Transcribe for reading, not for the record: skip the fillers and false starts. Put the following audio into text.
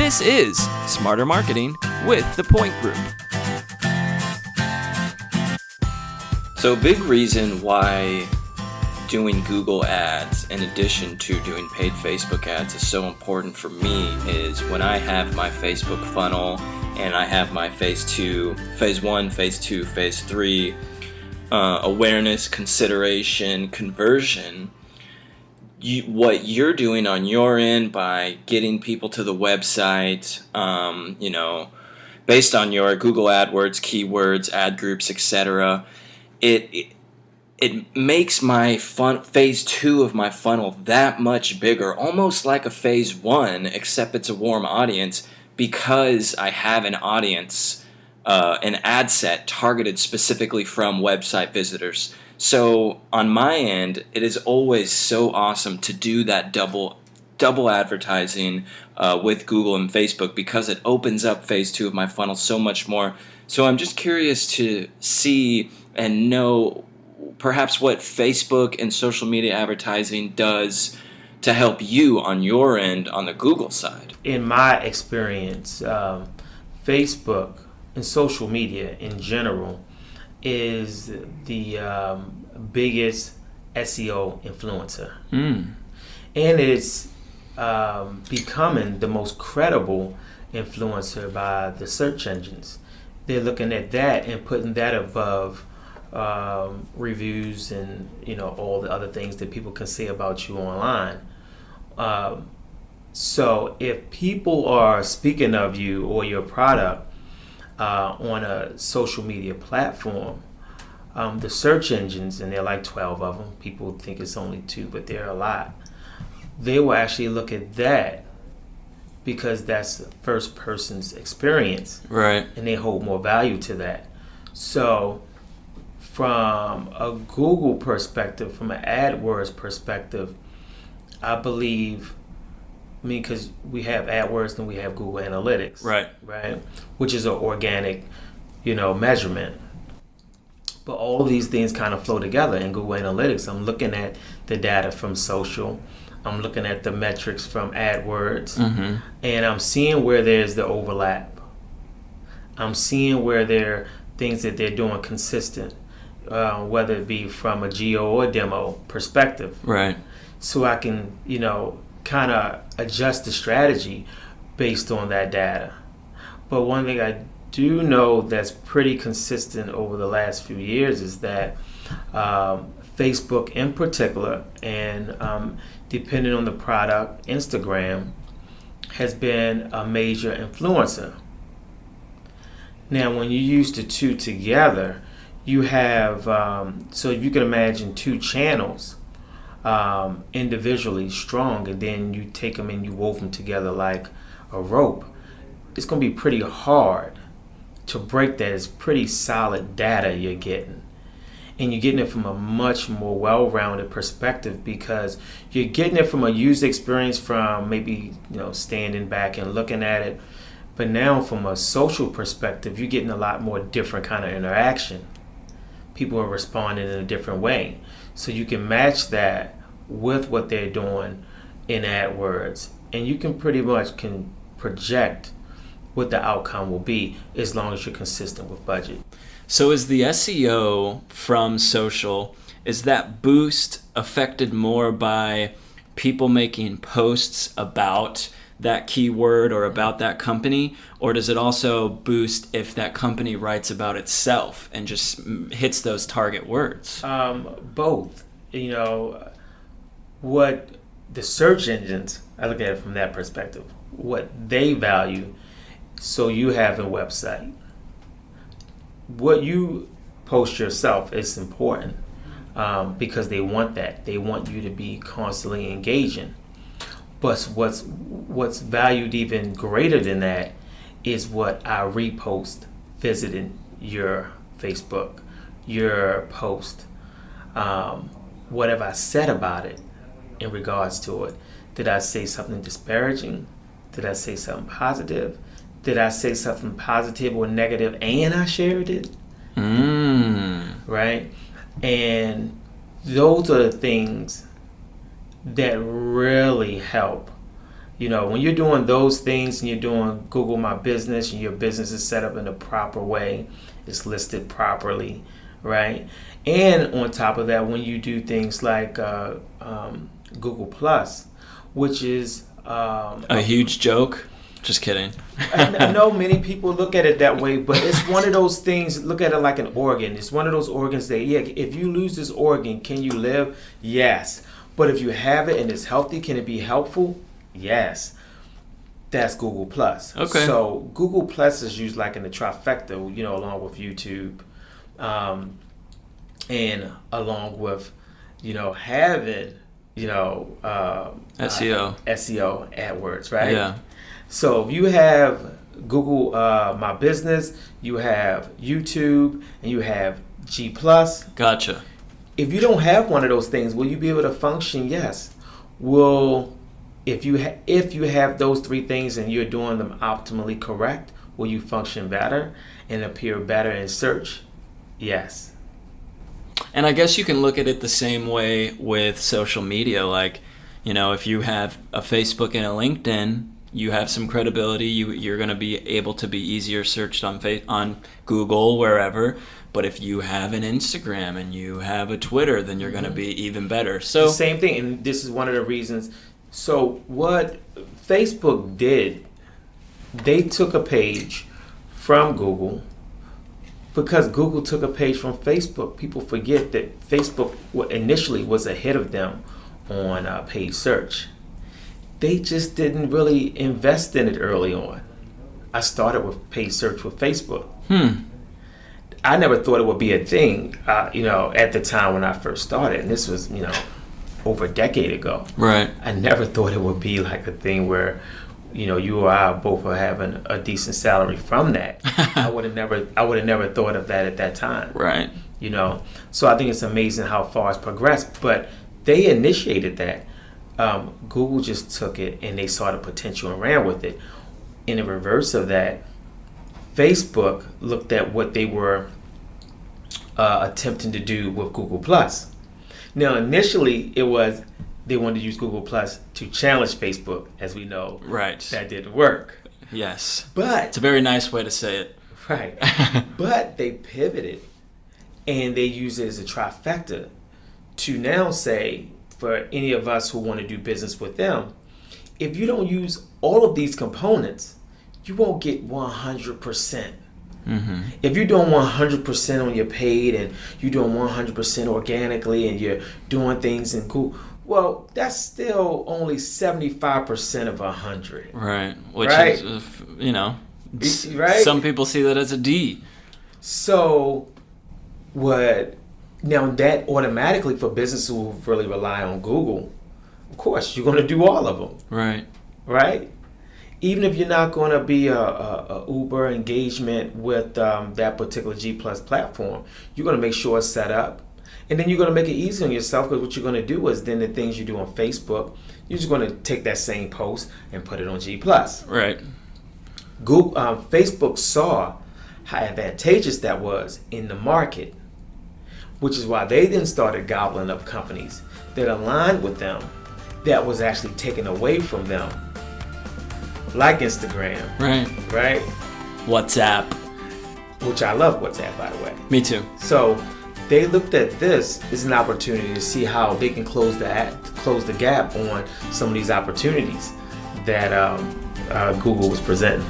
This is Smarter Marketing with The Point Group. So a big reason why doing Google ads in addition to doing paid Facebook ads is so important for me is when I have my Facebook funnel and I have my phase 1, phase 2, phase 3 awareness, consideration, conversion. What you're doing on your end by getting people to the website, based on your Google AdWords, keywords, ad groups, etc., it makes my phase 2 of my funnel that much bigger, almost like a phase 1, except it's a warm audience because I have an audience, an ad set targeted specifically from website visitors. So on my end, it is always so awesome to do that double advertising with Google and Facebook because it opens up phase 2 of my funnel so much more. So I'm just curious to see and know perhaps what Facebook and social media advertising does to help you on your end on the Google side. In my experience, Facebook and social media in general is the biggest SEO influencer. And it's becoming the most credible influencer by the search engines. They're looking at that and putting that above reviews and all the other things that people can say about you online. So if people are speaking of you or your product on a social media platform, the search engines, and there are like 12 of them, people think it's only 2, but there are a lot, they will actually look at that because that's the first person's experience, right? And they hold more value to that. So from a Google perspective, from an AdWords perspective, I believe, because we have AdWords and we have Google Analytics, right, which is an organic, measurement. But all of these things kind of flow together in Google Analytics. I'm looking at the data from social, I'm looking at the metrics from AdWords, and I'm seeing where there's the overlap. I'm seeing where there are things that they're doing consistent, whether it be from a geo or demo perspective. Right. So I can, kind of adjust the strategy based on that data. But one thing I do know that's pretty consistent over the last few years is that Facebook in particular, and depending on the product, Instagram has been a major influencer. Now, when you use the two together, you have, so if you can imagine 2 channels individually strong, and then you take them and you wove them together like a rope, it's going to be pretty hard to break that. It's pretty solid data you're getting. And you're getting it from a much more well-rounded perspective because you're getting it from a user experience from maybe, standing back and looking at it. But now from a social perspective, you're getting a lot more different kind of interaction. People are responding in a different way. So you can match that with what they're doing in AdWords. And you can pretty much project what the outcome will be as long as you're consistent with budget. So is the SEO from social, is that boost affected more by people making posts about that keyword or about that company, or does it also boost if that company writes about itself and just hits those target words? Both. What the search engines, I look at it from that perspective, what they value. So you have a website. What you post yourself is important because they want that. They want you to be constantly engaging. But what's valued even greater than that is what I repost visiting your Facebook, your post. What have I said about it in regards to it? Did I say something disparaging? Did I say something positive? Did I say something positive or negative and I shared it? Right? And those are the things that really help When you're doing those things and you're doing Google My Business and your business is set up in a proper way, it's listed properly, right? And on top of that, when you do things like Google Plus, which is a huge joke. Just kidding. I know many people look at it that way, but it's one of those things. Look at it like an organ. It's one of those organs that, yeah, if you lose this organ, can you live? Yes. But if you have it and it's healthy, can it be helpful? Yes. That's Google Plus. Okay. So Google Plus is used like in the trifecta, along with YouTube, and along with, having, SEO. SEO AdWords, right? Yeah. So if you have Google My Business, you have YouTube, and you have G Plus. Gotcha. If you don't have one of those things, will you be able to function? Yes. If you have those three things and you're doing them optimally correct, will you function better and appear better in search? Yes. And I guess you can look at it the same way with social media. Like, if you have a Facebook and a LinkedIn, you have some credibility. You're going to be able to be easier searched on Google, wherever. But if you have an Instagram and you have a Twitter, then you're going to be even better. So the same thing, and this is one of the reasons. So what Facebook did, they took a page from Google because Google took a page from Facebook. People forget that Facebook initially was ahead of them on paid search. They just didn't really invest in it early on. I started with paid search with Facebook. I never thought it would be a thing, at the time when I first started. And this was, over a decade ago. Right. I never thought it would be like a thing where, you or I both are having a decent salary from that. I would have never thought of that at that time. Right. So I think it's amazing how far it's progressed. But they initiated that. Google just took it and they saw the potential and ran with it. In the reverse of that, Facebook looked at what they were attempting to do with Google Plus. Now, initially, it was they wanted to use Google Plus to challenge Facebook, as we know. Right. That didn't work. Yes. But it's a very nice way to say it. Right. But they pivoted and they used it as a trifecta to now say, for any of us who want to do business with them, if you don't use all of these components, you won't get 100%. If you're doing 100% on your paid and you're doing 100% organically and you're doing things in Google, well, that's still only 75% of 100. Right. Which right? is, right? Some people see that as a D. So now that automatically for businesses who really rely on Google, of course, you're going to do all of them. Right. Right? Even if you're not going to be a Uber engagement with that particular G Plus platform, you're going to make sure it's set up. And then you're going to make it easy on yourself, because what you're going to do is then the things you do on Facebook, you're just going to take that same post and put it on G Plus. Right. Facebook saw how advantageous that was in the market, which is why they then started gobbling up companies that aligned with them that was actually taken away from them. Like Instagram. Right? WhatsApp. Which I love WhatsApp, by the way. Me too. So they looked at this as an opportunity to see how they can close the gap on some of these opportunities that Google was presenting.